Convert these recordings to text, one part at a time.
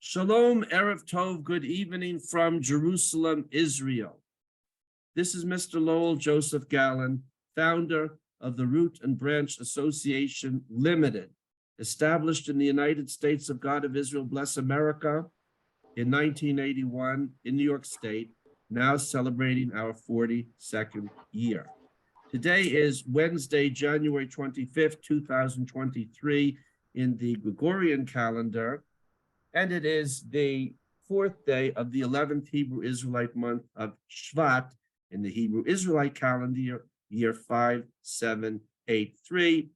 Shalom, Erev Tov, good evening from Jerusalem, Israel. This is Mr. Lowell Joseph Gallin, founder of the Root and Branch Association Limited, established in the United States of God of Israel, bless America, in 1981 in New York State, now celebrating our 42nd year. Today is Wednesday, January 25th, 2023 in the Gregorian calendar, and it is the fourth day of the 11th Hebrew Israelite month of Shvat in the Hebrew Israelite calendar, year 5783.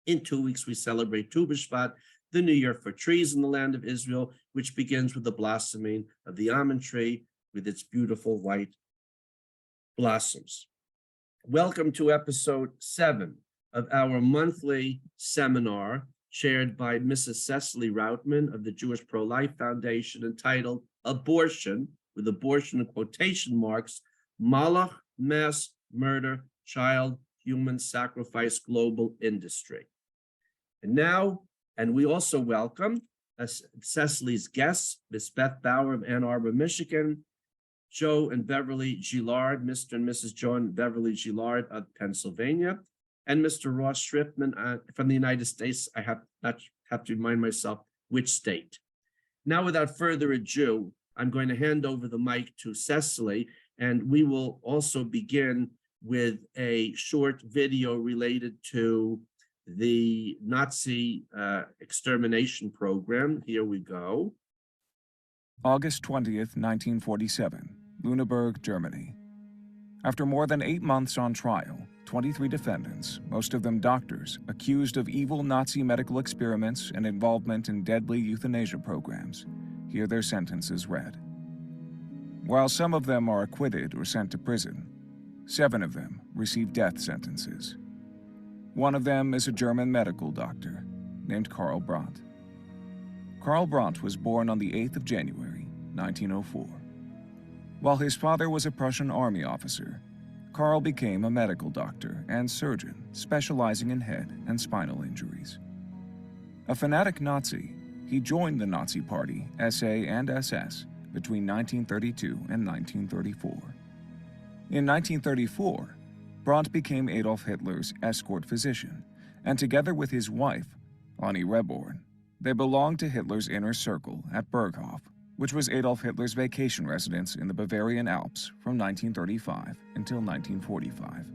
In 2 weeks, we celebrate Tu B'Shvat, the new year for trees in the land of Israel, which begins with the blossoming of the almond tree with its beautiful white blossoms. Welcome to episode 7 of our monthly seminar, chaired by Mrs. Cecily Routman of the Jewish Pro-Life Foundation, entitled Abortion, with abortion in quotation marks, Moloch, Mass Murder, Child Human Sacrifice Global Industry. And we also welcome Cecily's guests, Ms. Beth Bauer of Ann Arbor, Michigan, Joe and Beverly Gillard, Mr. and Mrs. Joe and Beverly Gillard of Pennsylvania, and Mr. Ross Schriftman from the United States. I have to remind myself which state. Now, without further ado, I'm going to hand over the mic to Cecily, and we will also begin with a short video related to the Nazi extermination program. Here we go. August 20th, 1947, Lüneburg, Germany. After more than 8 months on trial, 23 defendants, most of them doctors, accused of evil Nazi medical experiments and involvement in deadly euthanasia programs, hear their sentences read. While some of them are acquitted or sent to prison, 7 of them receive death sentences. One of them is a German medical doctor named Karl Brandt. Karl Brandt was born on the 8th of January, 1904. While his father was a Prussian army officer, Karl became a medical doctor and surgeon specializing in head and spinal injuries. A fanatic Nazi, he joined the Nazi Party, SA and SS, between 1932 and 1934. In 1934, Brandt became Adolf Hitler's escort physician, and together with his wife, Annie Reborn, they belonged to Hitler's inner circle at Berghof, which was Adolf Hitler's vacation residence in the Bavarian Alps from 1935 until 1945.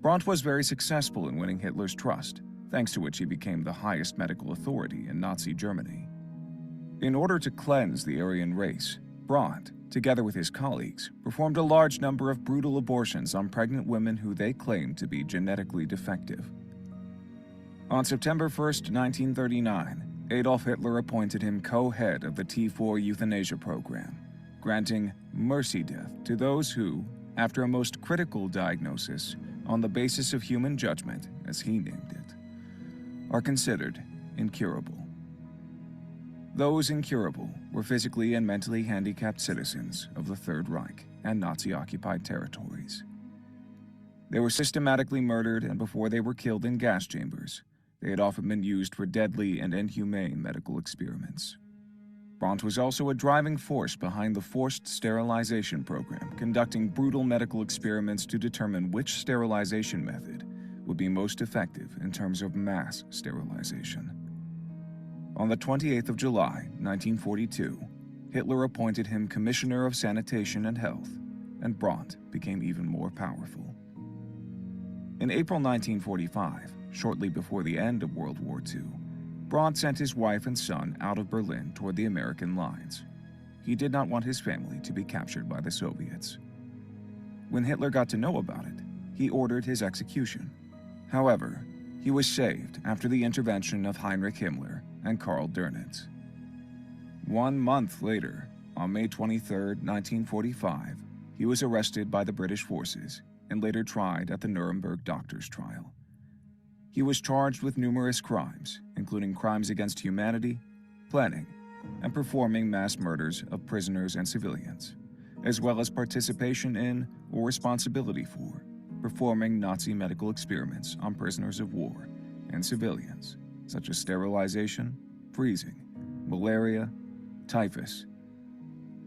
Brandt was very successful in winning Hitler's trust, thanks to which he became the highest medical authority in Nazi Germany. In order to cleanse the Aryan race, Brandt, together with his colleagues, performed a large number of brutal abortions on pregnant women who they claimed to be genetically defective. On September 1st, 1939, Adolf Hitler appointed him co-head of the T4 euthanasia program, granting mercy death to those who, after a most critical diagnosis on the basis of human judgment, as he named it, are considered incurable. Those incurable were physically and mentally handicapped citizens of the Third Reich and Nazi-occupied territories. They were systematically murdered, and before they were killed in gas chambers, they had often been used for deadly and inhumane medical experiments. Brandt was also a driving force behind the forced sterilization program, conducting brutal medical experiments to determine which sterilization method would be most effective in terms of mass sterilization. On the 28th of July, 1942, Hitler appointed him Commissioner of Sanitation and Health, and Brandt became even more powerful. In April 1945, shortly before the end of World War II, Brandt sent his wife and son out of Berlin toward the American lines. He did not want his family to be captured by the Soviets. When Hitler got to know about it, he ordered his execution. However, he was saved after the intervention of Heinrich Himmler and Karl Dönitz. 1 month later, on May 23, 1945, he was arrested by the British forces and later tried at the Nuremberg doctors' trial. He was charged with numerous crimes, including crimes against humanity, planning, and performing mass murders of prisoners and civilians, as well as participation in or responsibility for performing Nazi medical experiments on prisoners of war and civilians, such as sterilization, freezing, malaria, typhus,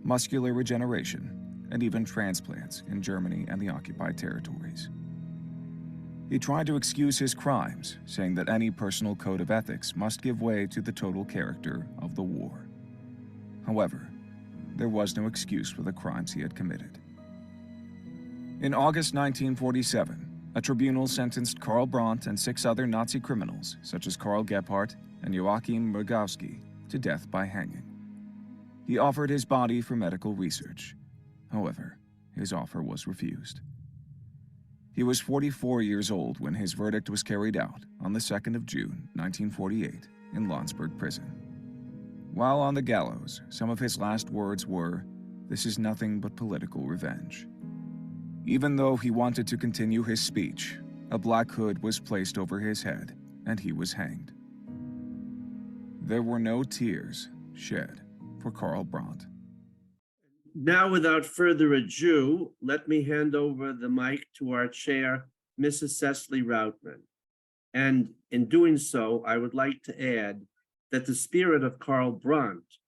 muscular regeneration, and even transplants in Germany and the occupied territories. He tried to excuse his crimes, saying that any personal code of ethics must give way to the total character of the war. However, there was no excuse for the crimes he had committed. In August 1947, a tribunal sentenced Karl Brandt and 6 other Nazi criminals, such as Karl Gebhardt and Joachim Mrgowski, to death by hanging. He offered his body for medical research. However, his offer was refused. He was 44 years old when his verdict was carried out on the 2nd of June, 1948, in Landsberg prison. While on the gallows, some of his last words were, "This is nothing but political revenge." Even though he wanted to continue his speech, a black hood was placed over his head, and he was hanged. There were no tears shed for Karl Brandt. Now, without further ado, let me hand over the mic to our chair, Mrs. Cecily Routman. And in doing so, I would like to add that the spirit of Karl Brandt,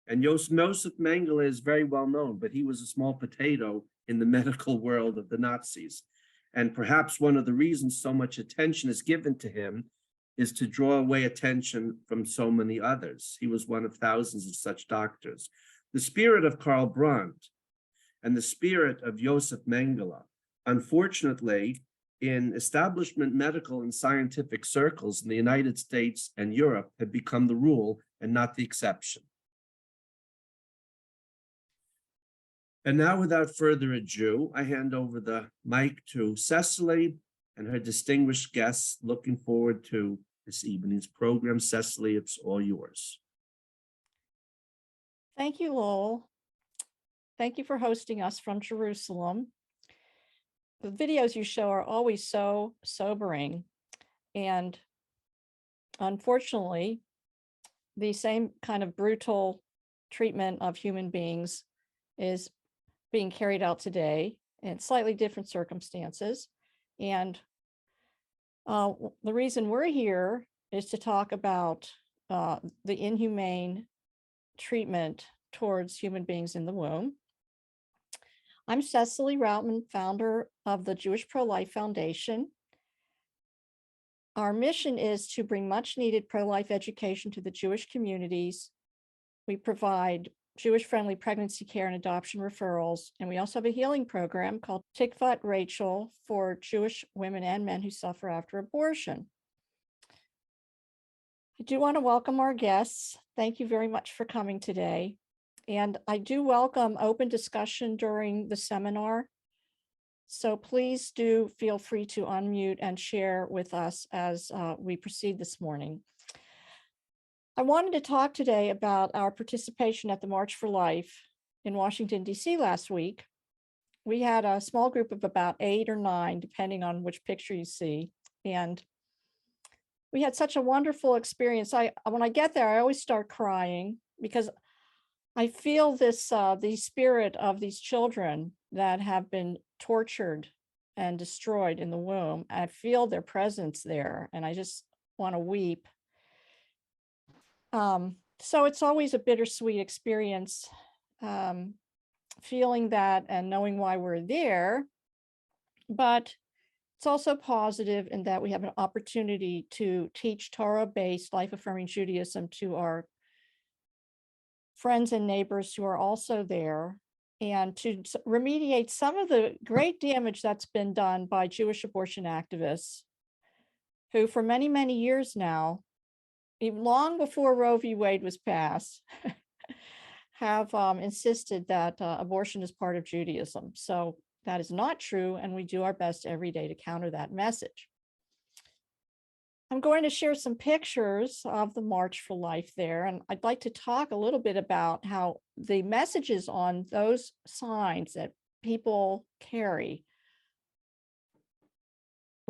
and Joseph Mengele is very well known, but he was a small potato in the medical world of the Nazis. And perhaps one of the reasons so much attention is given to him is to draw away attention from so many others. He was one of thousands of such doctors. The spirit of Karl Brandt and the spirit of Joseph Mengele, unfortunately, in establishment medical and scientific circles in the United States and Europe, have become the rule and not the exception. And now, without further ado, I hand over the mic to Cecily and her distinguished guests. Looking forward to this evening's program. Cecily, it's all yours. Thank you, Lowell. Thank you for hosting us from Jerusalem. The videos you show are always so sobering. And unfortunately, the same kind of brutal treatment of human beings is being carried out today in slightly different circumstances. And the reason we're here is to talk about the inhumane treatment towards human beings in the womb. I'm Cecily Routman, founder of the Jewish Pro-Life Foundation. Our mission is to bring much needed pro-life education to the Jewish communities. We provide Jewish-friendly pregnancy care and adoption referrals, and we also have a healing program called Tikvat Rachel for Jewish women and men who suffer after abortion. I do want to welcome our guests. Thank you very much for coming today. And I do welcome open discussion during the seminar. So please do feel free to unmute and share with us as we proceed this morning. I wanted to talk today about our participation at the March for Life in Washington, D.C. last week. We had a small group of about 8 or 9, depending on which picture you see. And we had such a wonderful experience. When I get there, I always start crying because I feel this, the spirit of these children that have been tortured and destroyed in the womb. I feel their presence there, and I just want to weep. So it's always a bittersweet experience, feeling that and knowing why we're there. But it's also positive in that we have an opportunity to teach Torah-based life-affirming Judaism to our friends and neighbors who are also there, and to remediate some of the great damage that's been done by Jewish abortion activists who for many, many years now, even long before Roe v. Wade was passed, have insisted that abortion is part of Judaism. So that is not true, and we do our best every day to counter that message. I'm going to share some pictures of the March for Life there, and I'd like to talk a little bit about how the messages on those signs that people carry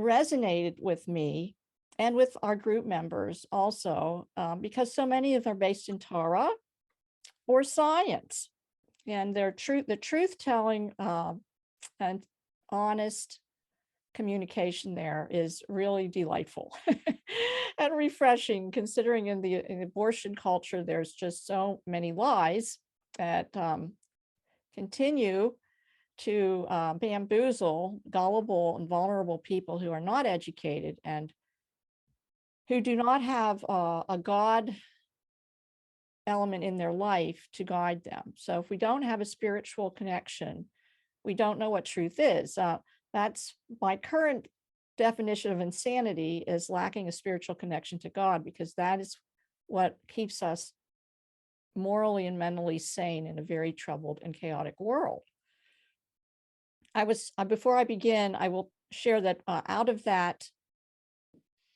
resonated with me and with our group members also, because so many of them are based in Torah or science, and they're the truth-telling and honest communication there is really delightful and refreshing, considering in the abortion culture, there's just so many lies that continue to bamboozle gullible and vulnerable people who are not educated and who do not have a God element in their life to guide them. So if we don't have a spiritual connection, we don't know what truth is. That's my current definition of insanity, is lacking a spiritual connection to God, because that is what keeps us morally and mentally sane in a very troubled and chaotic world. Before I begin, I will share that out of that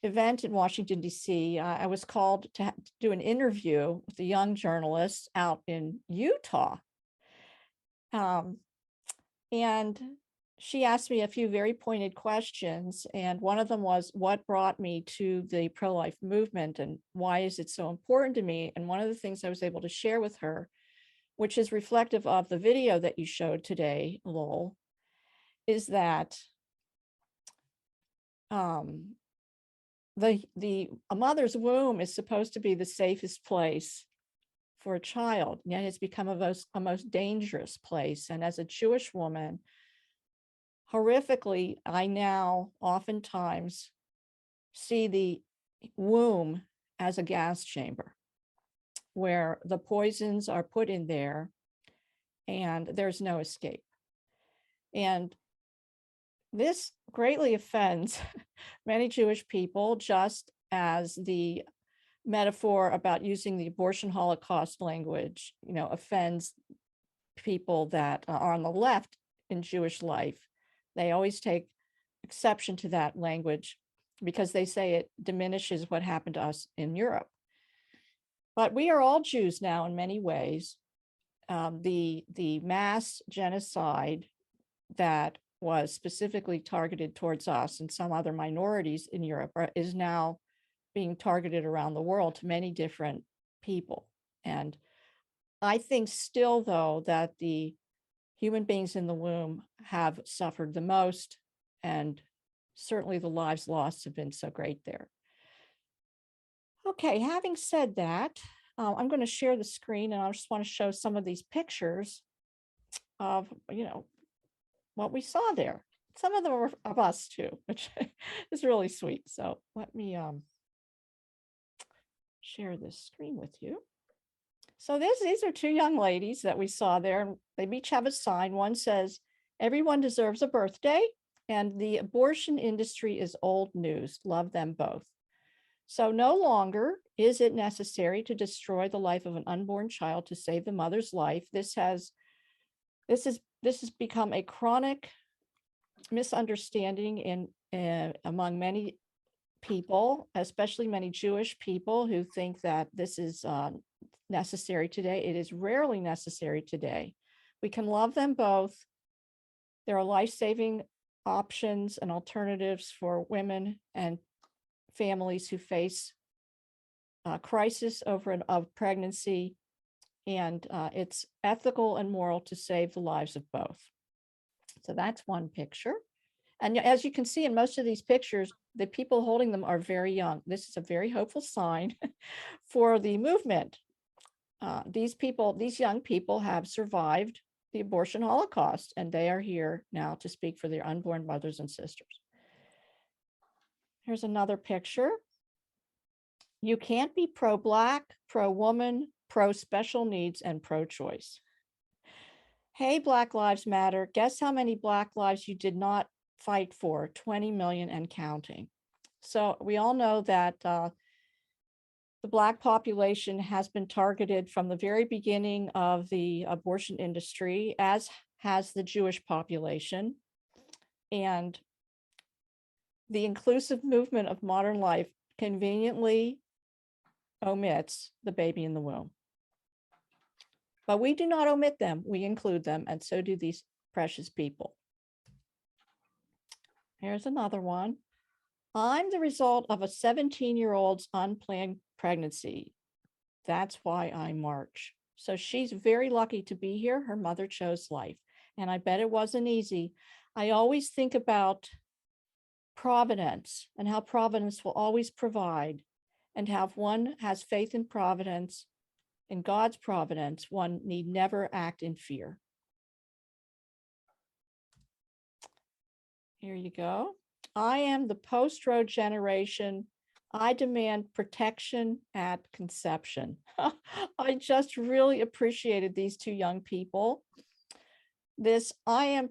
event in Washington, D.C., I was called to do an interview with a young journalist out in Utah. And she asked me a few very pointed questions. And one of them was, what brought me to the pro-life movement and why is it so important to me? And one of the things I was able to share with her, which is reflective of the video that you showed today, Lowell, is that a mother's womb is supposed to be the safest place for a child, yet it's become a most dangerous place. And as a Jewish woman, horrifically, I now oftentimes see the womb as a gas chamber where the poisons are put in there and there's no escape. And this greatly offends many Jewish people, just as the metaphor about using the abortion Holocaust language, offends people that are on the left in Jewish life. They always take exception to that language because they say it diminishes what happened to us in Europe. But we are all Jews now in many ways. The mass genocide that was specifically targeted towards us and some other minorities in Europe is now being targeted around the world to many different people. And I think still, though, that the human beings in the womb have suffered the most, and certainly the lives lost have been so great there. Okay, having said that, I'm going to share the screen, and I just want to show some of these pictures of, what we saw there. Some of them are of us too, which is really sweet. So let me share this screen with you. So these are two young ladies that we saw there, and they each have a sign. One says, "Everyone deserves a birthday," and "The abortion industry is old news. Love them both." So no longer is it necessary to destroy the life of an unborn child to save the mother's life. This has become a chronic misunderstanding among many people, especially many Jewish people, who think that this is necessary today. It is rarely necessary today. We can love them both. There are life-saving options and alternatives for women and families who face crisis of pregnancy, and it's ethical and moral to save the lives of both. So that's one picture. And as you can see in most of these pictures, the people holding them are very young. This is a very hopeful sign for the movement. These young people have survived the abortion Holocaust, and they are here now to speak for their unborn mothers and sisters. Here's another picture. You can't be pro-Black, pro-woman, pro-special needs, and pro-choice. Hey, Black Lives Matter, guess how many Black lives you did not fight for? 20 million and counting. So we all know that the Black population has been targeted from the very beginning of the abortion industry, as has the Jewish population. And the inclusive movement of modern life conveniently omits the baby in the womb. But we do not omit them, we include them, and so do these precious people. Here's another one. I'm the result of a 17-year-old's unplanned pregnancy. That's why I march. So she's very lucky to be here. Her mother chose life, and I bet it wasn't easy. I always think about providence and how providence will always provide, and how if one has faith in providence, in God's providence, one need never act in fear. Here you go. I am the post-Roe generation. I demand protection at conception. I just really appreciated these two young people. This I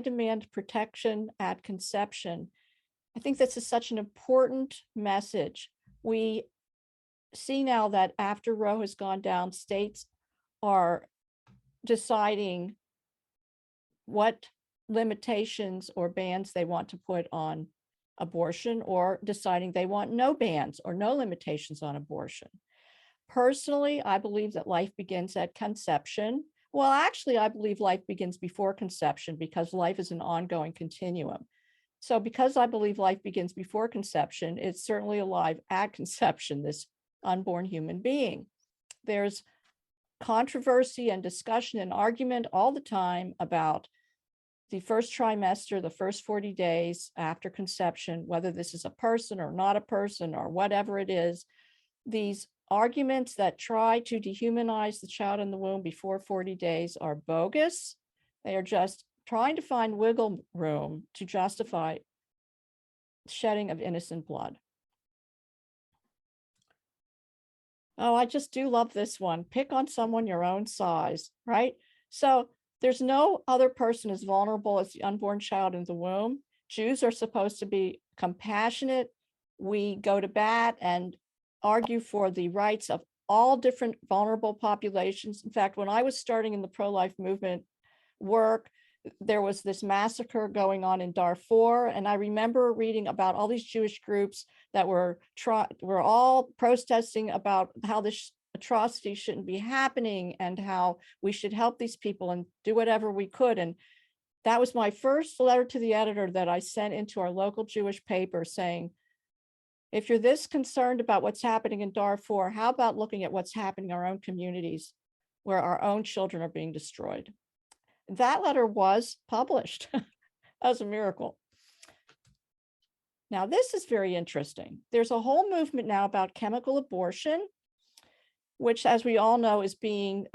demand protection at conception. I think this is such an important message. We see now that after Roe has gone down, states are deciding what limitations or bans they want to put on abortion, or deciding they want no bans or no limitations on abortion. Personally, I believe that life begins at conception. Well, actually, I believe life begins before conception because life is an ongoing continuum. So because I believe life begins before conception, it's certainly alive at conception, this unborn human being. There's controversy and discussion and argument all the time about the first trimester, the first 40 days after conception, whether this is a person or not a person or whatever it is. These arguments that try to dehumanize the child in the womb before 40 days are bogus. They are just trying to find wiggle room to justify shedding of innocent blood. Oh, I just do love this one. Pick on someone your own size, right? So there's no other person as vulnerable as the unborn child in the womb. Jews are supposed to be compassionate. We go to bat and argue for the rights of all different vulnerable populations. In fact, when I was starting in the pro-life movement work, there was this massacre going on in Darfur, and I remember reading about all these Jewish groups that were all protesting about how this atrocity shouldn't be happening and how we should help these people and do whatever we could. And that was my first letter to the editor that I sent into our local Jewish paper saying, if you're this concerned about what's happening in Darfur, how about looking at what's happening in our own communities where our own children are being destroyed? That letter was published as a miracle. Now, this is very interesting. There's a whole movement now about chemical abortion, which, as we all know, is becoming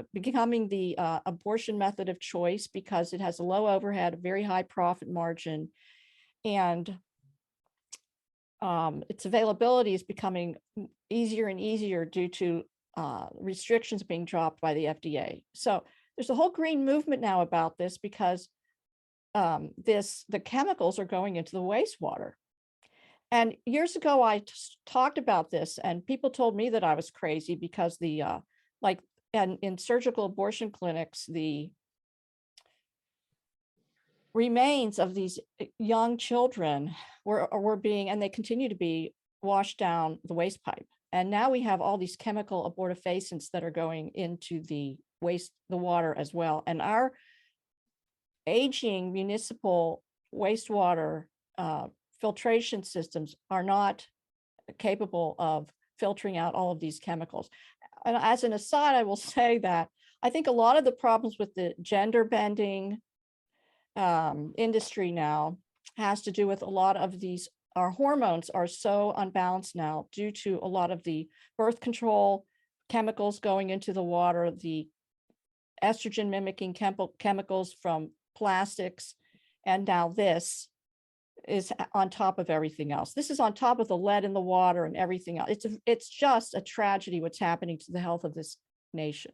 the abortion method of choice because it has a low overhead, a very high profit margin, and its availability is becoming easier and easier due to restrictions being dropped by the FDA. So there's a whole green movement now about this because the chemicals are going into the wastewater. And years ago, I talked about this, and people told me that I was crazy because in surgical abortion clinics, the remains of these young children were being, and they continue to be, washed down the waste pipe. And now we have all these chemical abortifacients that are going into the water as well. And our aging municipal wastewater filtration systems are not capable of filtering out all of these chemicals. And as an aside, I will say that I think a lot of the problems with the gender bending industry now has to do with a lot of these, our hormones are so unbalanced now due to a lot of the birth control chemicals going into the water, the estrogen mimicking chemicals from plastics, and now this is on top of everything else. This is on top of the lead in the water and everything else. It's just a tragedy what's happening to the health of this nation.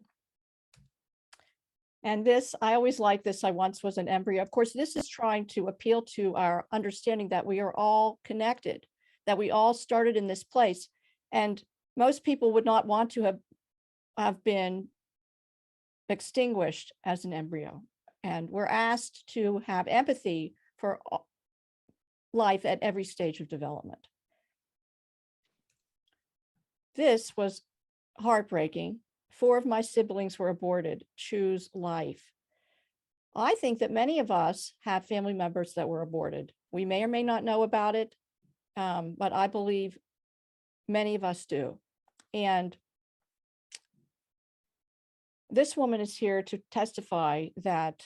And this, I always like this, I once was an embryo. Of course, this is trying to appeal to our understanding that we are all connected, that we all started in this place. And most people would not want to have been extinguished as an embryo. And we're asked to have empathy for life at every stage of development. This was heartbreaking. 4 of my siblings were aborted. Choose life. I think that many of us have family members that were aborted. We may or may not know about it, but I believe many of us do. And this woman is here to testify that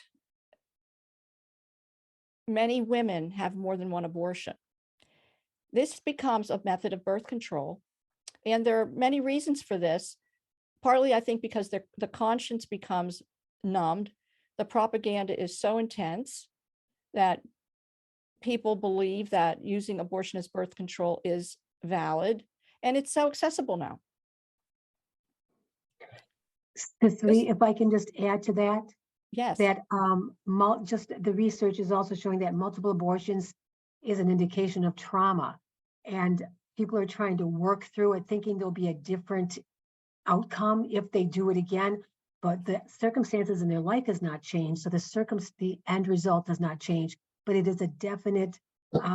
many women have more than one abortion. this becomes a method of birth control. And there are many reasons for this. Partly, I think, because the conscience becomes numbed. The propaganda is so intense that people believe that using abortion as birth control is valid, and it's so accessible now. Cicely, if I can just add to that, Yes. that just the research is also showing that multiple abortions is an indication of trauma, and people are trying to work through it, thinking there'll be a different outcome if they do it again, but the circumstances in their life has not changed, so the end result does not change, but it is a definite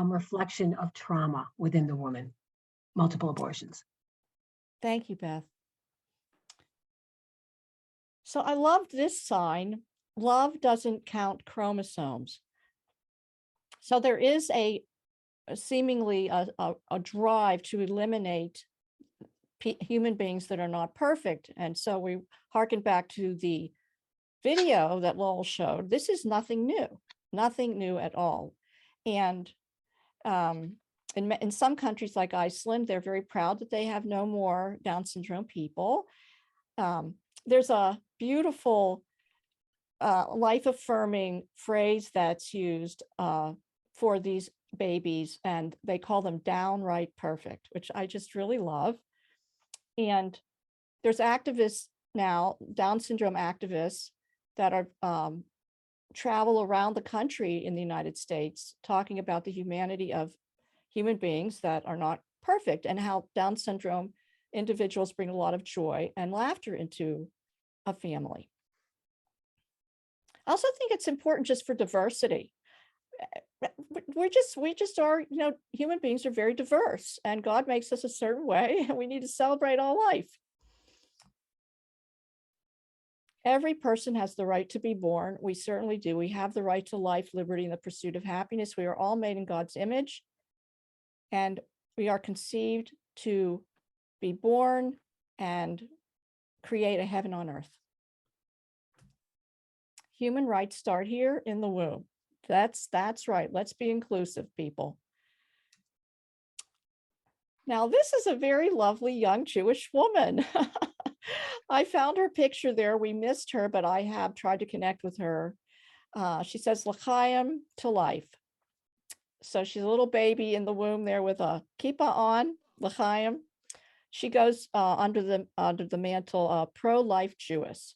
reflection of trauma within the woman. Multiple abortions. Thank you, Beth. So I loved this sign. Love doesn't count chromosomes. So there is seemingly a drive to eliminate human beings that are not perfect. And so we harken back to the video that Lowell showed. This is nothing new at all. And in some countries like Iceland, they're very proud that they have no more Down syndrome people. There's a beautiful life-affirming phrase that's used for these babies, and they call them downright perfect, which I just really love. And there's activists now, Down syndrome activists, that are travel around the country in the United States talking about the humanity of human beings that are not perfect, and how Down syndrome individuals bring a lot of joy and laughter into a family. I also think it's important just for diversity. We just are, human beings are very diverse, and God makes us a certain way, and we need to celebrate all life. Every person has the right to be born. We certainly do. We have the right to life, liberty, and the pursuit of happiness. We are all made in God's image, and we are conceived to be born and create a heaven on earth. Human rights start here in the womb. That's right. Let's be inclusive, people. Now, this is a very lovely young Jewish woman. I found her picture there. We missed her, but I have tried to connect with her. She says, L'chaim, to life. So she's a little baby in the womb there with a kippah on, L'chaim. She goes under the mantle, pro-life Jewess.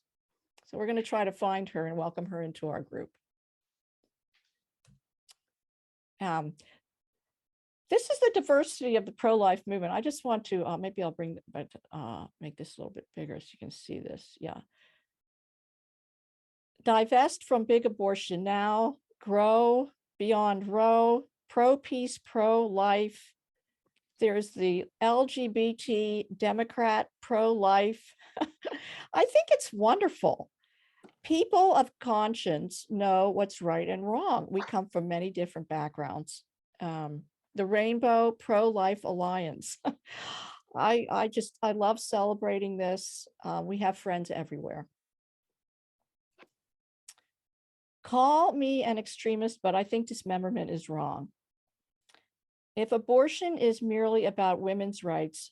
So we're going to try to find her and welcome her into our group. This is the diversity of the pro-life movement. I just want to, maybe I'll make this a little bit bigger so you can see this. Yeah. Divest from big abortion now, grow beyond Roe, pro-peace, pro-life. There's the LGBT Democrat pro-life. I think it's wonderful. People of conscience know what's right and wrong. We come from many different backgrounds. The Rainbow Pro-Life Alliance. I love celebrating this. We have friends everywhere. Call me an extremist, but I think dismemberment is wrong. If abortion is merely about women's rights,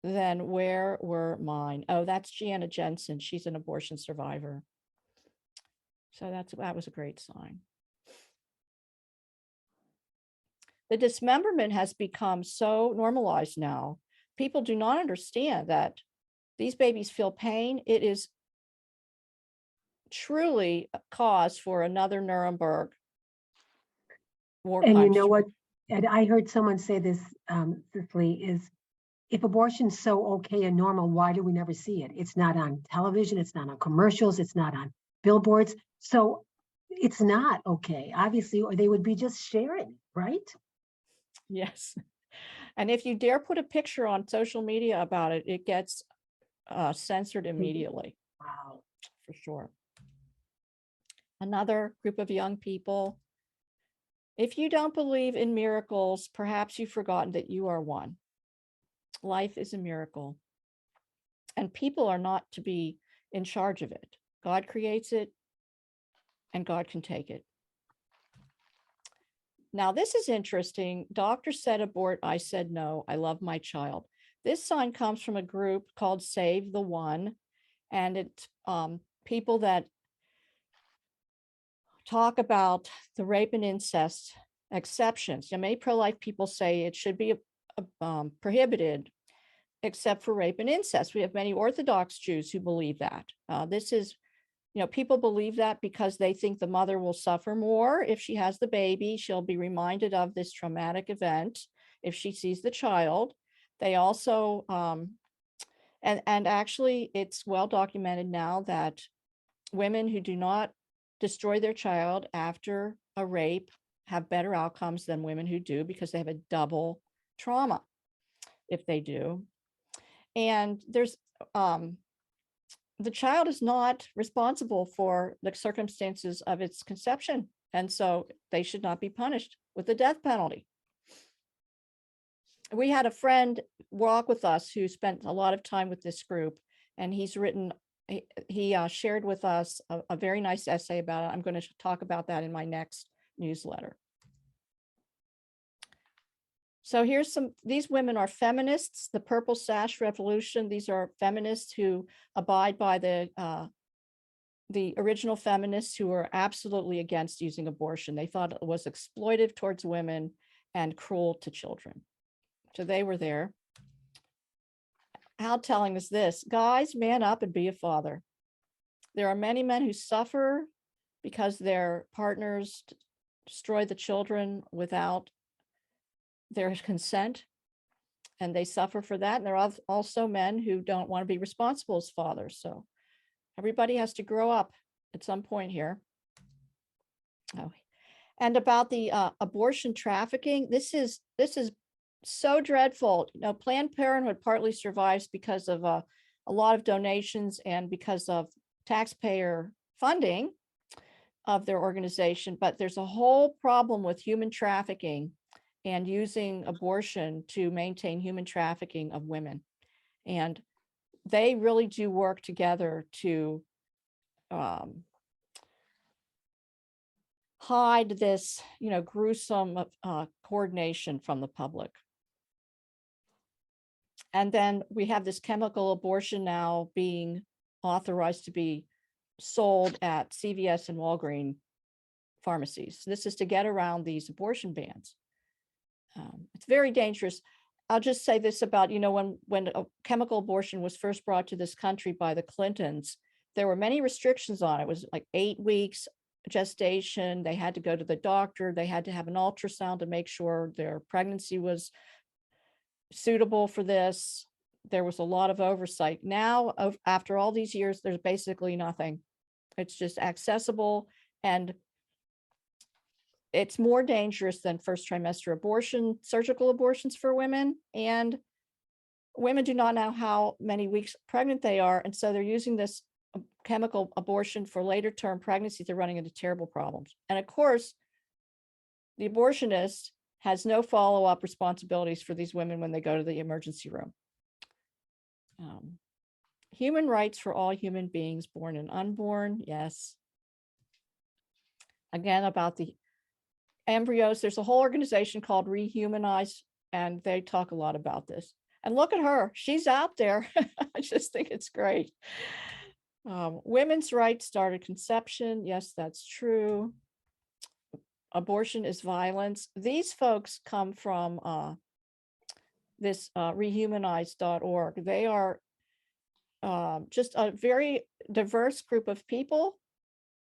then where were mine? Oh, that's Gianna Jensen. She's an abortion survivor. So that was a great sign. The dismemberment has become so normalized now. People do not understand that these babies feel pain. It is truly a cause for another Nuremberg war. And you know what? And I heard someone say this, Cicely, is if abortion's so okay and normal, why do we never see it? It's not on television, it's not on commercials, it's not on billboards. So it's not okay, obviously, or they would be just sharing, right? Yes. And if you dare put a picture on social media about it, it gets censored immediately. Wow. For sure. Another group of young people. If you don't believe in miracles, perhaps you've forgotten that you are one. Life is a miracle. And people are not to be in charge of it. God creates it, and God can take it. Now, this is interesting. Doctor said abort. I said no. I love my child. This sign comes from a group called Save the One, and it's people that talk about the rape and incest exceptions. Now, many pro-life people say it should be prohibited, except for rape and incest. We have many Orthodox Jews who believe that. This is, people believe that because they think the mother will suffer more if she has the baby. She'll be reminded of this traumatic event if she sees the child. They also, and actually it's well documented now that women who do not destroy their child after a rape have better outcomes than women who do, because they have a double trauma if they do. And there's, the child is not responsible for the circumstances of its conception. And so they should not be punished with the death penalty. We had a friend walk with us who spent a lot of time with this group, and he's written, he shared with us a very nice essay about it. I'm going to talk about that in my next newsletter. So here's these women are feminists, the Purple Sash Revolution. These are feminists who abide by the original feminists who were absolutely against using abortion. They thought it was exploitive towards women and cruel to children. So they were there. How telling is this? Guys, man up and be a father. There are many men who suffer because their partners destroy the children without their consent, and they suffer for that. And there are also men who don't want to be responsible as fathers. So everybody has to grow up at some point here. Oh, and about the abortion trafficking, this is so dreadful. Planned Parenthood partly survives because of a lot of donations and because of taxpayer funding of their organization. But there's a whole problem with human trafficking and using abortion to maintain human trafficking of women. And they really do work together to hide this, gruesome coordination from the public. And then we have this chemical abortion now being authorized to be sold at CVS and Walgreens pharmacies. This is to get around these abortion bans. It's very dangerous. I'll just say this about, when a chemical abortion was first brought to this country by the Clintons, there were many restrictions on it. It was like 8 weeks gestation. They had to go to the doctor. They had to have an ultrasound to make sure their pregnancy was suitable for this. There was a lot of oversight. Now, after all these years, there's basically nothing. It's just accessible, and it's more dangerous than first trimester abortion, surgical abortions for women. And women do not know how many weeks pregnant they are. And so they're using this chemical abortion for later term pregnancy. They're running into terrible problems. And of course, the abortionist has no follow-up responsibilities for these women when they go to the emergency room. Human rights for all human beings, born and unborn. Yes. Again, about the embryos, there's a whole organization called Rehumanize, and they talk a lot about this. And look at her, she's out there. I just think it's great. Women's rights start at conception. Yes, that's true. Abortion is violence. These folks come from this rehumanize.org. They are just a very diverse group of people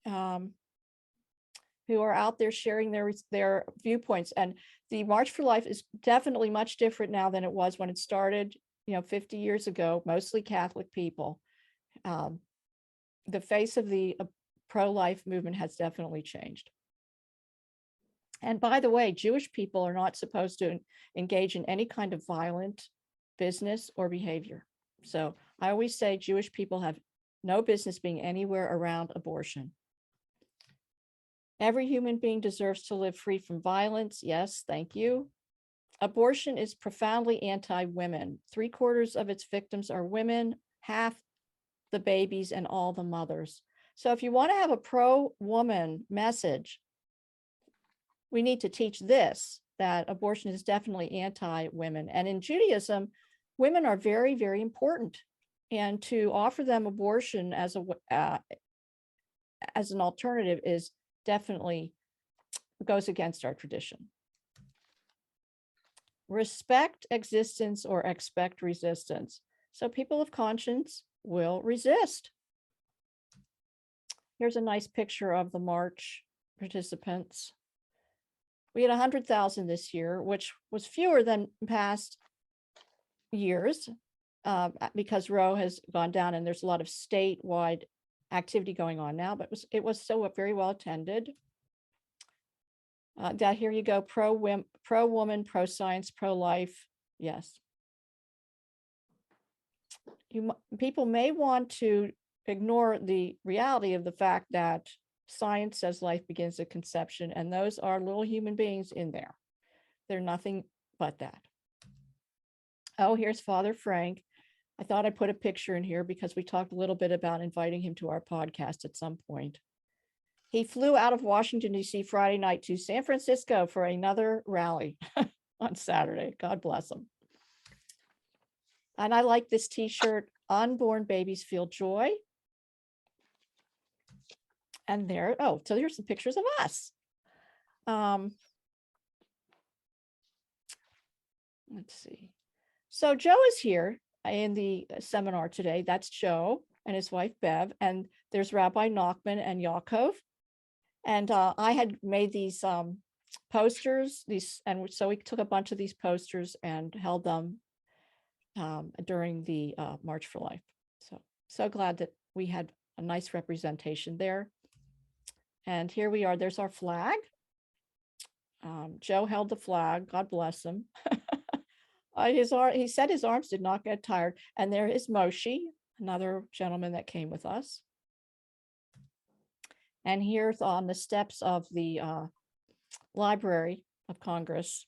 who are out there sharing their viewpoints. And the March for Life is definitely much different now than it was when it started, 50 years ago, mostly Catholic people. The face of the pro-life movement has definitely changed. And by the way, Jewish people are not supposed to engage in any kind of violent business or behavior. So I always say Jewish people have no business being anywhere around abortion. Every human being deserves to live free from violence. Yes, thank you. Abortion is profoundly anti-women. 3/4 of its victims are women, half the babies, and all the mothers. So if you want to have a pro-woman message, we need to teach this, that abortion is definitely anti-women. And in Judaism, women are very, very important. And to offer them abortion as an alternative is definitely goes against our tradition. Respect existence or expect resistance. So people of conscience will resist. Here's a nice picture of the march participants. We had 100,000 this year, which was fewer than past years because Roe has gone down and there's a lot of statewide activity going on now, but it was so very well attended. That here you go, pro-woman, pro-science, pro-life. Yes. People may want to ignore the reality of the fact that science says life begins at conception, and those are little human beings in there. They're nothing but that. Oh, here's Father Frank. I thought I'd put a picture in here because we talked a little bit about inviting him to our podcast at some point. He flew out of Washington, D.C. Friday night to San Francisco for another rally on Saturday. God bless him. And I like this t-shirt, Unborn Babies Feel Joy. And there, oh, so here's some pictures of us. Let's see. So Joe is here in the seminar today. That's Joe and his wife, Bev. And there's Rabbi Nachman and Yaakov. And I had made these posters, and so we took a bunch of these posters and held them during the March for Life. So glad that we had a nice representation there. And here we are. There's our flag. Joe held the flag. God bless him. He said his arms did not get tired. And there is Moshe, another gentleman that came with us. And here's on the steps of the Library of Congress.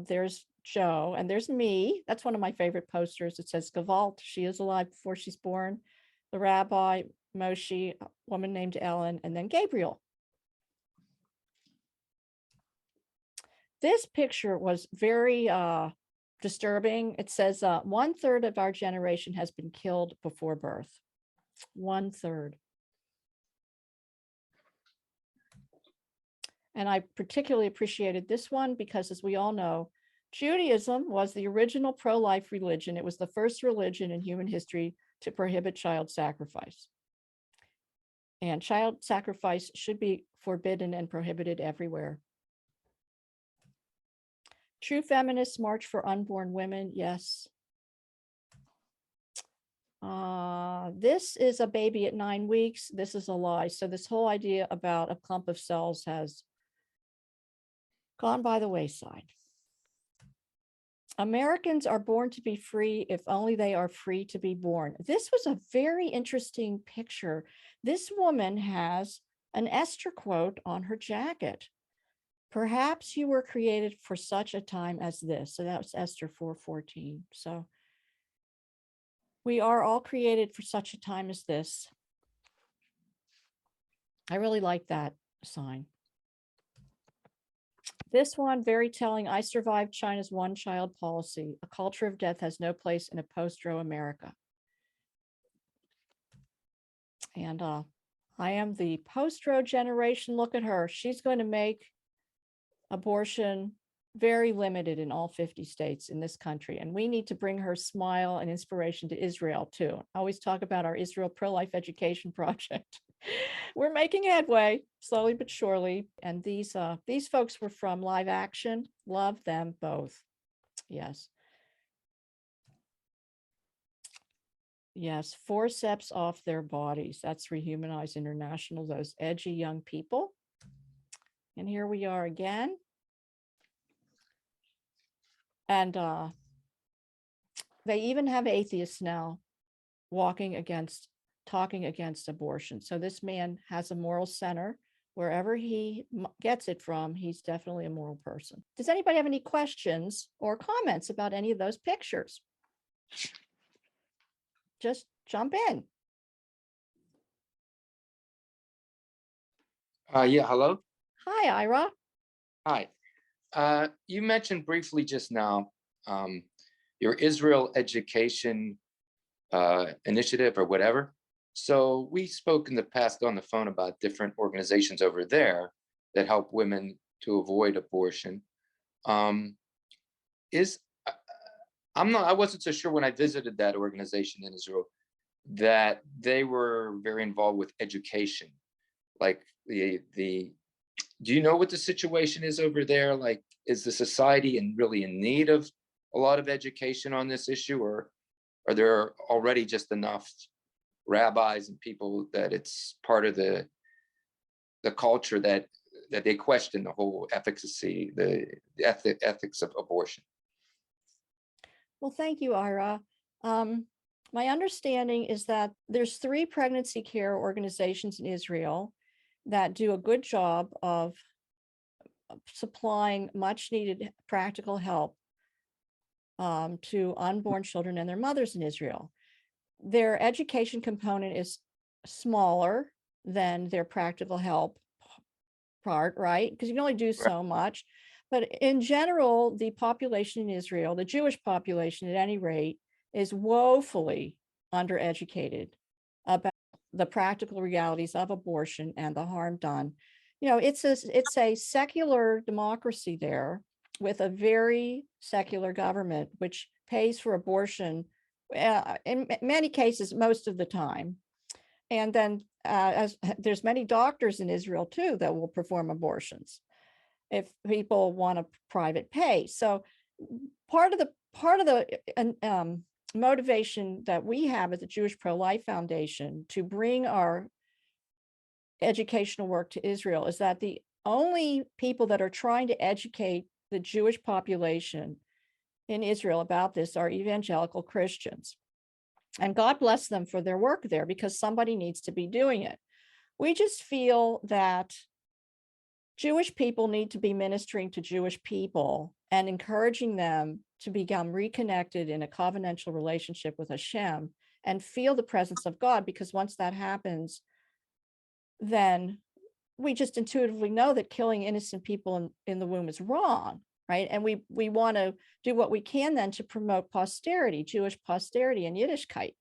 There's Joe, and there's me. That's one of my favorite posters. It says, Gewalt, she is alive before she's born. The rabbi, Moshe, a woman named Ellen, and then Gabriel. This picture was very disturbing. It says 1/3 of our generation has been killed before birth. 1/3. And I particularly appreciated this one because, as we all know, Judaism was the original pro-life religion. It was the first religion in human history to prohibit child sacrifice. And child sacrifice should be forbidden and prohibited everywhere. True feminists march for unborn women, yes. This is a baby at 9 weeks. This is a lie. So this whole idea about a clump of cells has gone by the wayside. Americans are born to be free if only they are free to be born. This was a very interesting picture. This woman has an Esther quote on her jacket. Perhaps you were created for such a time as this. So that was Esther 4:14. So we are all created for such a time as this. I really like that sign. This one, very telling. I survived China's one-child policy. A culture of death has no place in a post-Roe America. And I am the post-Roe generation. Look at her. She's going to make abortion very limited in all 50 states in this country. And we need to bring her smile and inspiration to Israel too. I always talk about our Israel pro-life education project. We're making headway slowly but surely. And these folks were from Live Action. Love them both. Yes. Yes, forceps off their bodies. That's Rehumanize International, those edgy young people. And here we are again. And they even have atheists now talking against abortion. So this man has a moral center. Wherever he gets it from, he's definitely a moral person. Does anybody have any questions or comments about any of those pictures? Just jump in. Yeah, hello. Hi, Ira. Hi. You mentioned briefly just now your Israel education initiative or whatever. So we spoke in the past on the phone about different organizations over there that help women to avoid abortion. Is I wasn't so sure when I visited that organization in Israel that they were very involved with education. Like do you know what the situation is over there? Like, is the society really in need of a lot of education on this issue, or are there already just enough rabbis and people that it's part of the culture that they question the whole efficacy, the ethics of abortion? Well, thank you, Ira. My understanding is that there's 3 pregnancy care organizations in Israel that do a good job of supplying much needed practical help to unborn children and their mothers in Israel. Their education component is smaller than their practical help part, right? Because you can only do so much. But in general, the population in Israel, the Jewish population at any rate, is woefully undereducated about the practical realities of abortion and the harm done. You know, it's a secular democracy there with a very secular government, which pays for abortion in many cases, most of the time. And then as there's many doctors in Israel too that will perform abortions if people want a private pay. So part of the motivation that we have at the Jewish Pro-Life Foundation to bring our educational work to Israel is that the only people that are trying to educate the Jewish population in Israel about this are evangelical Christians. And God bless them for their work there, because somebody needs to be doing it. We just feel that Jewish people need to be ministering to Jewish people and encouraging them to become reconnected in a covenantal relationship with Hashem and feel the presence of God, because once that happens, then we just intuitively know that killing innocent people in the womb is wrong, right? And we want to do what we can then to promote posterity, Jewish posterity and Yiddishkeit.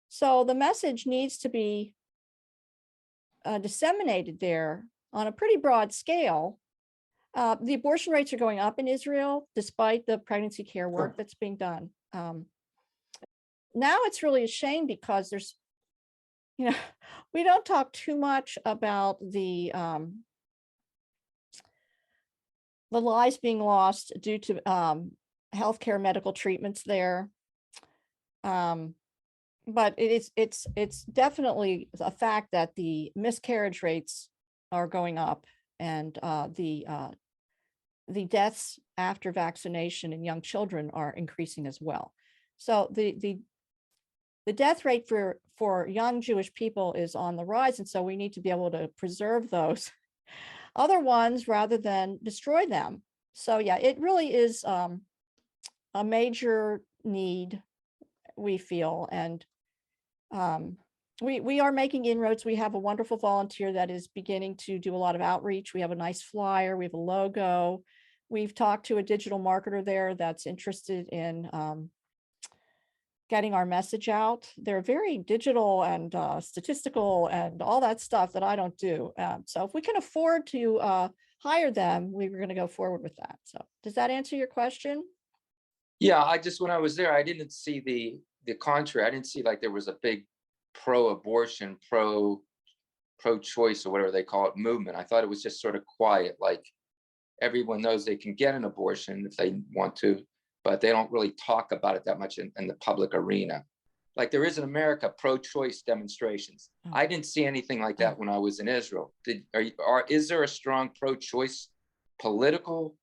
So the message needs to be disseminated there on a pretty broad scale. The abortion rates are going up in Israel, despite the pregnancy care work that's being done. Now it's really a shame because there's, you know, we don't talk too much about the lives being lost due to healthcare medical treatments there. But it's definitely a fact that the miscarriage rates are going up, and the deaths after vaccination in young children are increasing as well. So the death rate for young Jewish people is on the rise, and so we need to be able to preserve those other ones rather than destroy them. So yeah, it really is a major need, we feel, and we are making inroads. We have a wonderful volunteer that is beginning to do a lot of outreach. We have a nice flyer, we have a logo. We've talked to a digital marketer there that's interested in getting our message out. They're very digital and statistical and all that stuff that I don't do. So if we can afford to hire them, we were going to go forward with that. So does that answer your question? Yeah, when I was there, I didn't see the contrary. I didn't see like there was a big pro-abortion, pro-choice or whatever they call it movement. I thought it was just sort of quiet, like everyone knows they can get an abortion if they want to, but they don't really talk about it that much in the public arena. Like there is in America pro-choice demonstrations. I didn't see anything like that when I was in Israel. Is there a strong pro-choice political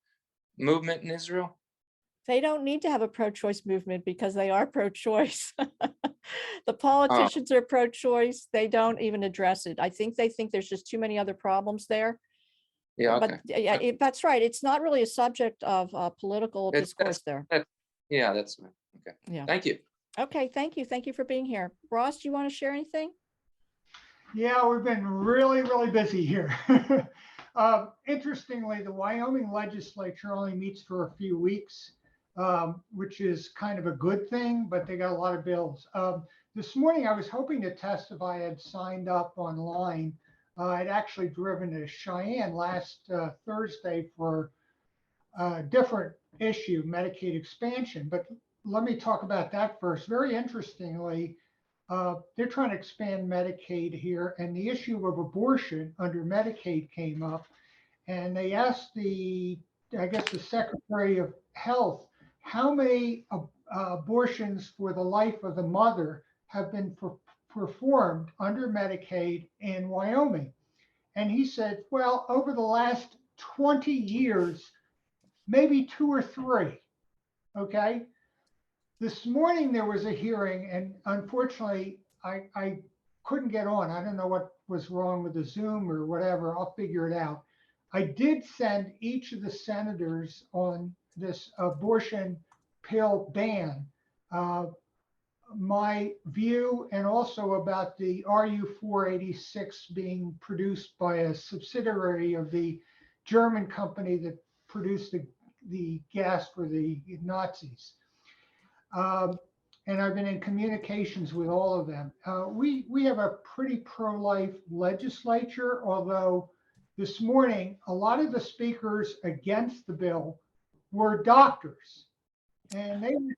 movement in Israel? They don't need to have a pro-choice movement because they are pro-choice. The politicians are pro-choice. They don't even address it. I think they think there's just too many other problems there. Yeah, okay. But yeah, that's right. It's not really a subject of political discourse there. Yeah, that's okay. Yeah. Thank you. Okay, thank you. Thank you for being here. Ross, do you want to share anything? Yeah, we've been really, really busy here. Interestingly, the Wyoming legislature only meets for a few weeks, which is kind of a good thing, but they got a lot of bills. This morning, I was hoping to testify. I had signed up online. I'd actually driven to Cheyenne last Thursday for a different issue, Medicaid expansion. But let me talk about that first. Very interestingly, they're trying to expand Medicaid here, and the issue of abortion under Medicaid came up, and they asked the Secretary of Health, how many abortions for the life of the mother have been performed under Medicaid in Wyoming? And he said, well, over the last 20 years, maybe 2 or 3, okay? This morning there was a hearing, and unfortunately I couldn't get on. I don't know what was wrong with the Zoom or whatever. I'll figure it out. I did send each of the senators on this abortion pill ban my view, and also about the RU 486 being produced by a subsidiary of the German company that produced the gas for the Nazis. And I've been in communications with all of them. We have a pretty pro-life legislature, although this morning, a lot of the speakers against the bill were doctors. And they were,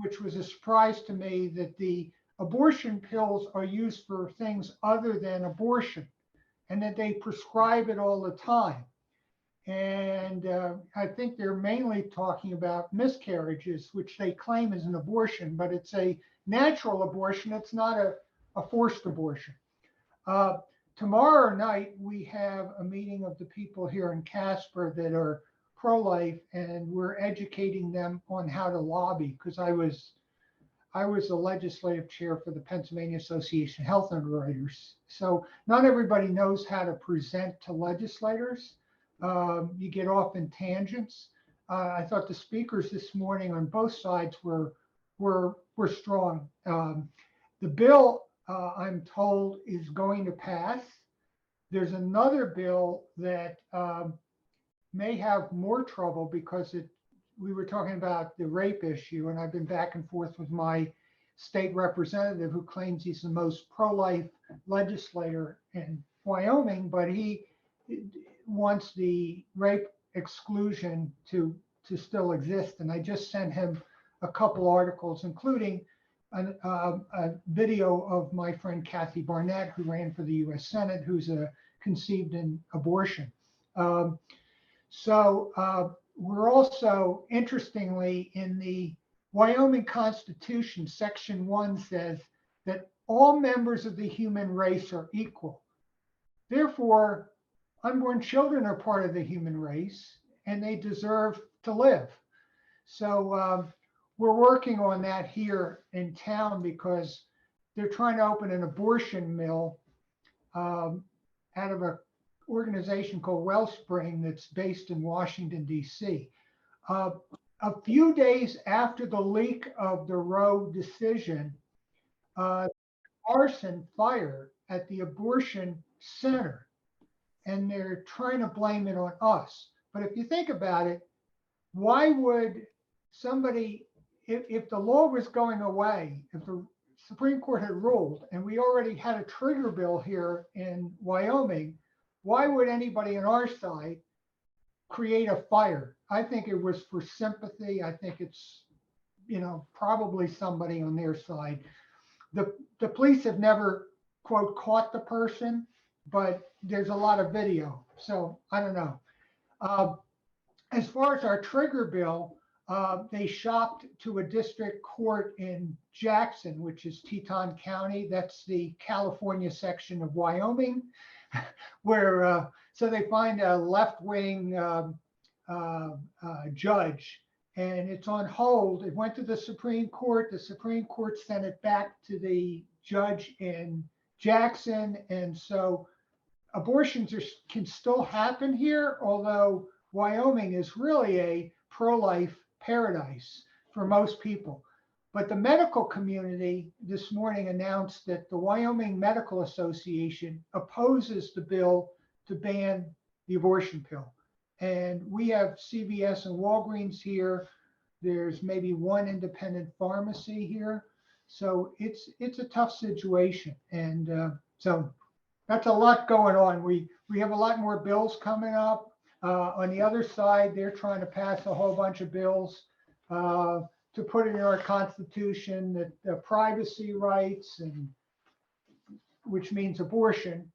which was a surprise to me, that the abortion pills are used for things other than abortion, and that they prescribe it all the time. And I think they're mainly talking about miscarriages, which they claim is an abortion, but it's a natural abortion. It's not a forced abortion. Tomorrow night, we have a meeting of the people here in Casper that are pro-life, and we're educating them on how to lobby, because I was the legislative chair for the Pennsylvania Association of Health Underwriters. So not everybody knows how to present to legislators. You get off in tangents. I thought the speakers this morning on both sides were strong. The bill, I'm told, is going to pass. There's another bill that may have more trouble because we were talking about the rape issue, and I've been back and forth with my state representative who claims he's the most pro-life legislator in Wyoming, but he wants the rape exclusion to still exist. And I just sent him a couple articles, including a video of my friend Kathy Barnett, who ran for the US Senate, who's conceived in abortion. We're also, interestingly, in the Wyoming Constitution, Section 1 says that all members of the human race are equal. Therefore, unborn children are part of the human race, and they deserve to live. So we're working on that here in town, because they're trying to open an abortion mill out of an organization called Wellspring that's based in Washington, D.C. A few days after the leak of the Roe decision, arson fire at the abortion center, and they're trying to blame it on us. But if you think about it, why would somebody, if the law was going away, if the Supreme Court had ruled, and we already had a trigger bill here in Wyoming, why would anybody on our side create a fire? I think it was for sympathy. I think it's, probably somebody on their side. The police have never, quote, caught the person, but there's a lot of video. So I don't know. As far as our trigger bill, they shopped to a district court in Jackson, which is Teton County. That's the California section of Wyoming, where so they find a left-wing judge, and it's on hold. It went to the Supreme Court. The Supreme Court sent it back to the judge in Jackson, and so abortions can still happen here, although Wyoming is really a pro-life paradise for most people. But the medical community this morning announced that the Wyoming Medical Association opposes the bill to ban the abortion pill. And we have CVS and Walgreens here. There's maybe one independent pharmacy here. So it's a tough situation. And so that's a lot going on. We have a lot more bills coming up. On the other side, they're trying to pass a whole bunch of bills to put in our Constitution that the privacy rights, and which means abortion.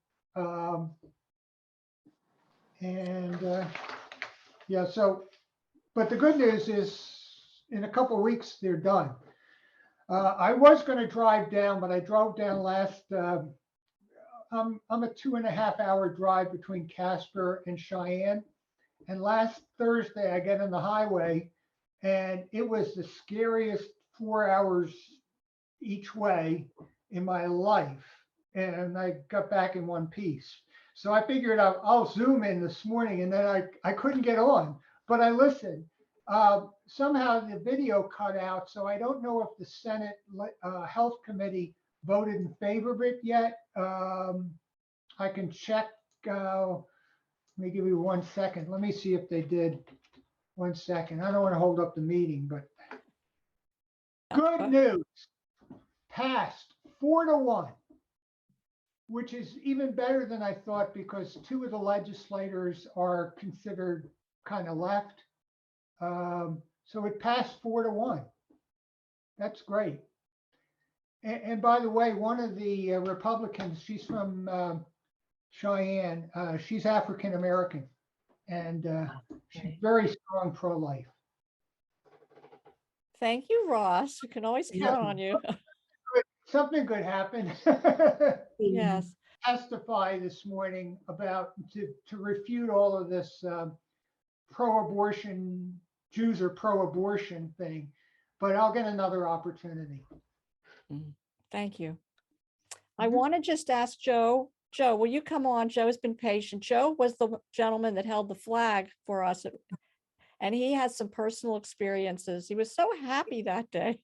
Yeah, so, but the good news is in a couple of weeks, they're done. I was going to drive down, but I drove down last, I'm a 2.5 hour drive between Casper and Cheyenne. And last Thursday, I get on the highway and it was the scariest 4 hours each way in my life. And I got back in one piece. So I figured I'll zoom in this morning, and then I couldn't get on, but I listened. Somehow the video cut out, so I don't know if the Senate Health Committee voted in favor of it yet. I can check. Let me give you 1 second. Let me see if they did. 1 second. I don't want to hold up the meeting, but good news. Passed 4-1. Which is even better than I thought, because 2 of the legislators are considered kind of left. So it passed 4-1. That's great. And by the way, one of the Republicans, she's from Cheyenne, she's African American, and she's very strong pro-life. Thank you, Ross. We can always count on you. Something could happen. Yes. Testify this morning about to refute all of this pro-abortion, Jews are pro-abortion thing, but I'll get another opportunity. Thank you. I want to just ask Joe. Joe, will you come on? Joe's been patient. Joe was the gentleman that held the flag for us, and he has some personal experiences. He was so happy that day.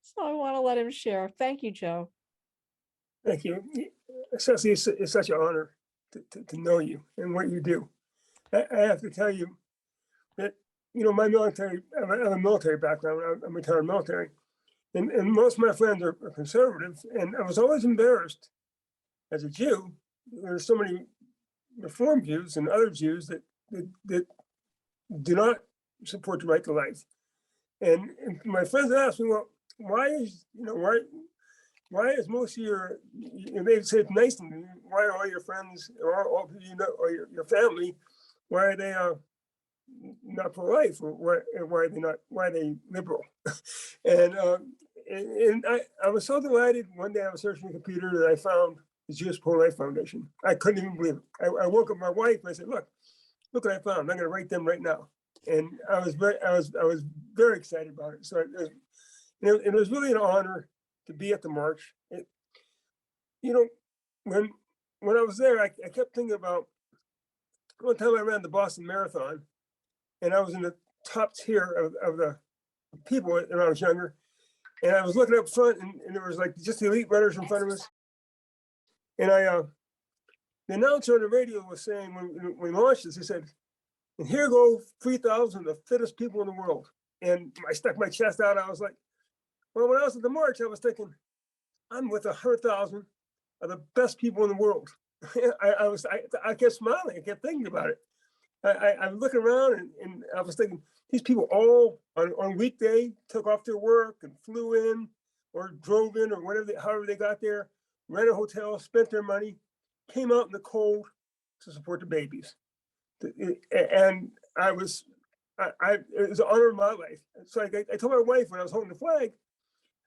So I want to let him share. Thank you, Joe. Thank you. Cecily, it's such an honor to know you and what you do. I have to tell you that, you know, my military, I have a military background. I'm retired military. And most of my friends are conservative. And I was always embarrassed as a Jew. There's so many Reform Jews and other Jews that do not support the right to life. And my friends asked me, well, why is most of your, they say it's nice to me, why are all your friends or all you know, or your family, why are they not pro-life, or why are they liberal? and I was so delighted. One day I was searching the computer that I found the Jewish Pro-Life Foundation. I couldn't even believe it. I woke up my wife and I said, look what I found. I'm going to write them right now. And I was very excited about it. So it was really an honor to be at the march. When I was there, I kept thinking about one time I ran the Boston Marathon, and I was in the top tier of the people when I was younger. And I was looking up front, and there was like just the elite runners in front of us. And the announcer on the radio was saying when we launched this, he said, and here go 3,000 of the fittest people in the world. And I stuck my chest out. I was like, well, when I was at the march, I was thinking, I'm with 100,000 of the best people in the world. I kept smiling. I kept thinking about it. I was looking around and I was thinking, these people all on weekday took off their work and flew in or drove in or whatever, however they got there, rented a hotel, spent their money, came out in the cold to support the babies. And it was an honor of my life. So I told my wife when I was holding the flag,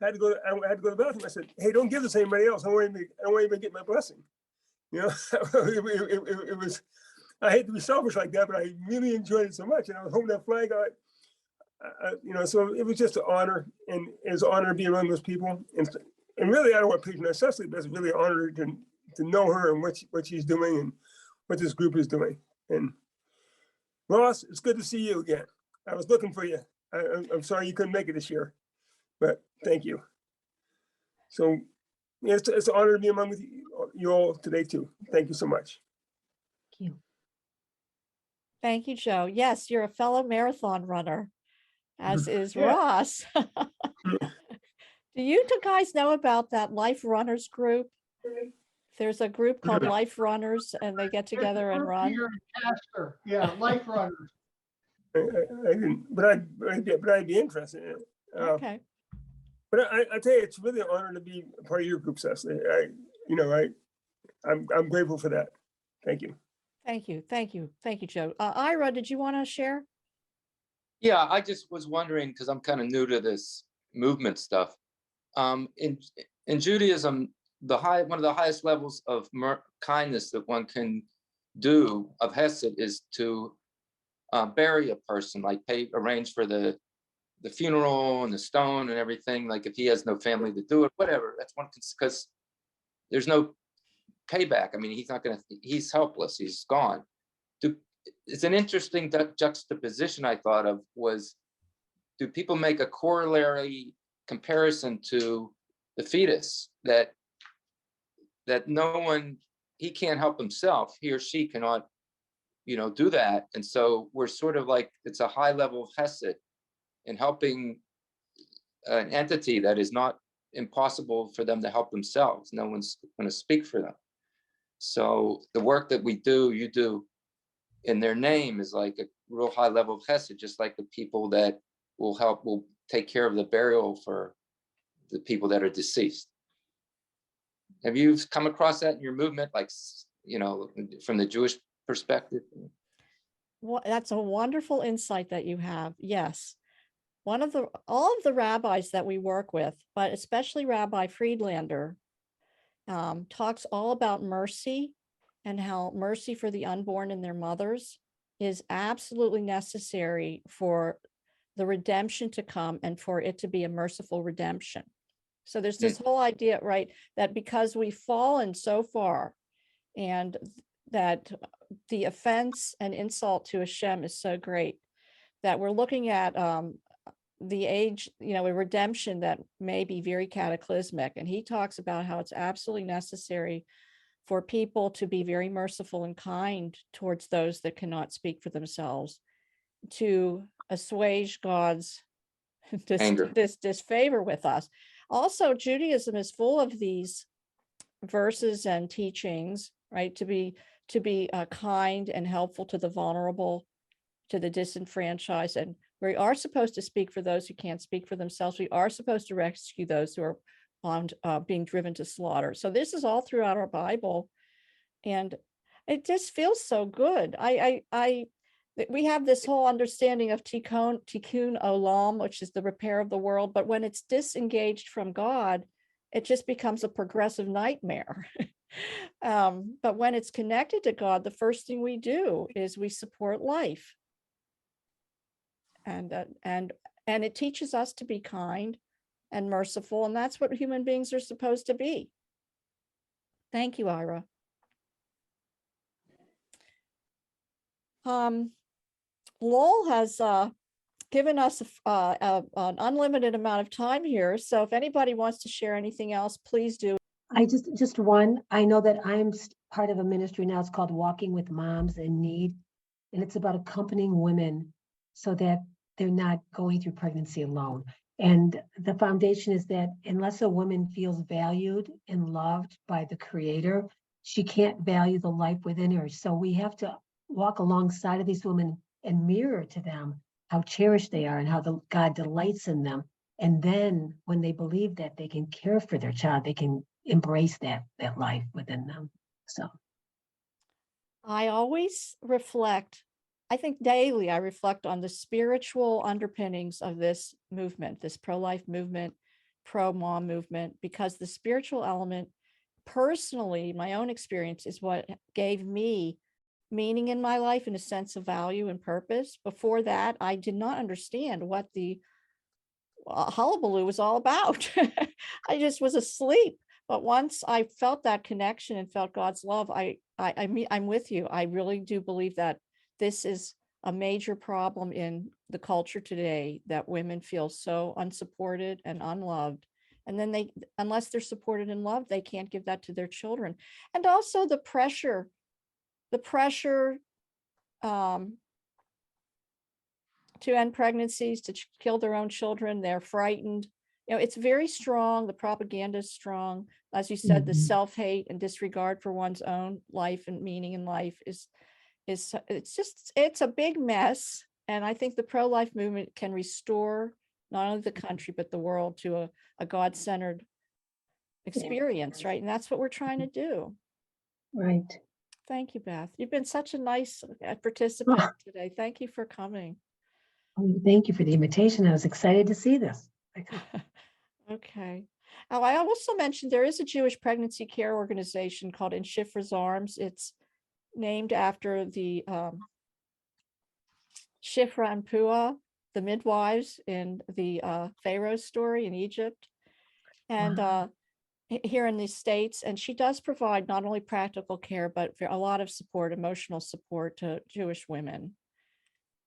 I had to go to the bathroom. I said, hey, don't give this to anybody else. I don't want anybody to get my blessing. You know, it was, I hate to be selfish like that, but I really enjoyed it so much. And I was holding that flag out, so it was just an honor, and it was an honor to be around those people. And really, I don't want to patronize Cecily, but it's really an honor to know her and what she's doing and what this group is doing. And Ross, it's good to see you again. I was looking for you. I'm sorry you couldn't make it this year, but thank you. So yeah, it's an honor to be among you all today too. Thank you so much. Thank you. Thank you, Joe. Yes, you're a fellow marathon runner, as is Yeah. Ross. Do you two guys know about that Life Runners group? There's a group called Life Runners, and they get There's a together and group run. here in Casper. Yeah, Life Runners. I didn't, but I'd be interested in it. Okay. But I tell you, it's really an honor to be a part of your group, Cecily. I'm grateful for that. Thank you. Thank you. Thank you. Thank you, Joe. Ira, did you want to share? Yeah, I just was wondering, because I'm kind of new to this movement stuff. In Judaism, one of the highest levels of kindness that one can do of Hesed is to bury a person, like arrange for the funeral and the stone and everything. Like if he has no family to do it, whatever. That's one, because there's no payback. I mean, he's helpless. He's gone. It's an interesting juxtaposition I thought of was, do people make a corollary comparison to the fetus that he can't help himself, he or she cannot, do that. And so we're sort of like, it's a high level of Hesed in helping an entity that is not impossible for them to help themselves. No one's going to speak for them. So the work that you do in their name is like a real high level of Hesed, just like the people that will take care of the burial for the people that are deceased. Have you come across that in your movement, like, from the Jewish perspective? Well, that's a wonderful insight that you have. Yes. All of the rabbis that we work with, but especially Rabbi Friedlander, talks all about mercy and how mercy for the unborn and their mothers is absolutely necessary for the redemption to come and for it to be a merciful redemption. So there's this whole idea, right, that because we've fallen so far and that the offense and insult to Hashem is so great that we're looking at the age, a redemption that may be very cataclysmic. And he talks about how it's absolutely necessary for people to be very merciful and kind towards those that cannot speak for themselves, to assuage God's disfavor with us. Also, Judaism is full of these verses and teachings, right? To be kind and helpful to the vulnerable, to the disenfranchised. And we are supposed to speak for those who can't speak for themselves. We are supposed to rescue those who are being driven to slaughter. So this is all throughout our Bible. And it just feels so good. We have this whole understanding of tikkun olam, which is the repair of the world. But when it's disengaged from God, it just becomes a progressive nightmare. But when it's connected to God, the first thing we do is we support life. And it teaches us to be kind and merciful. And that's what human beings are supposed to be. Thank you, Ira. Lowell has given us an unlimited amount of time here. So if anybody wants to share anything else, please do. I just one, I know that I'm part of a ministry now. It's called Walking with Moms in Need. And it's about accompanying women so that they're not going through pregnancy alone. And the foundation is that unless a woman feels valued and loved by the Creator, she can't value the life within her. So we have to walk alongside of these women and mirror to them how cherished they are and how God delights in them. And then when they believe that they can care for their child, they can embrace that life within them. So I always reflect, I think daily, I reflect on the spiritual underpinnings of this movement, this pro-life movement, pro-mom movement, because the spiritual element, personally, my own experience, is what gave me meaning in my life and a sense of value and purpose. Before that, I did not understand what the hullabaloo was all about. I just was asleep. But once I felt that connection and felt God's love, I'm with you. I really do believe that this is a major problem in the culture today, that women feel so unsupported and unloved. And then unless they're supported and loved, they can't give that to their children. And also the pressure to end pregnancies, to kill their own children. They're frightened. It's very strong. The propaganda is strong. As you said, the Mhm. self-hate and disregard for one's own life and meaning in life is it's a big mess. And I think the pro-life movement can restore not only the country, but the world to a God-centered experience, right? And that's what we're trying to do. Right. Thank you, Beth. You've been such a nice participant today. Thank you for coming. Thank you for the invitation. I was excited to see this. Okay. Oh, I also mentioned there is a Jewish pregnancy care organization called In Shifra's Arms. It's named after the Shifra and Puah, the midwives in the Pharaoh story in Egypt. And Wow. here in the States, and she does provide not only practical care, but a lot of support, emotional support to Jewish women.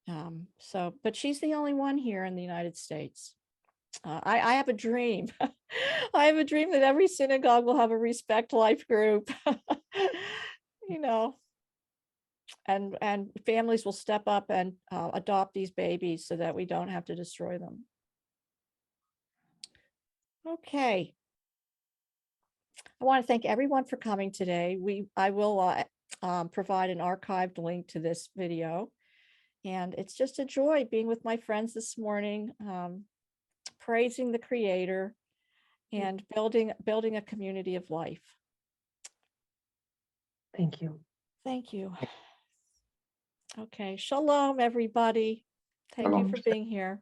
But she's the only one here in the United States. I have a dream. I have a dream that every synagogue will have a Respect Life group, and families will step up and adopt these babies so that we don't have to destroy them. Okay. I want to thank everyone for coming today. I will provide an archived link to this video. And it's just a joy being with my friends this morning, praising the Creator and building a community of life. Thank you. Thank you. Okay, shalom, everybody. Thank you Shalom. for being here.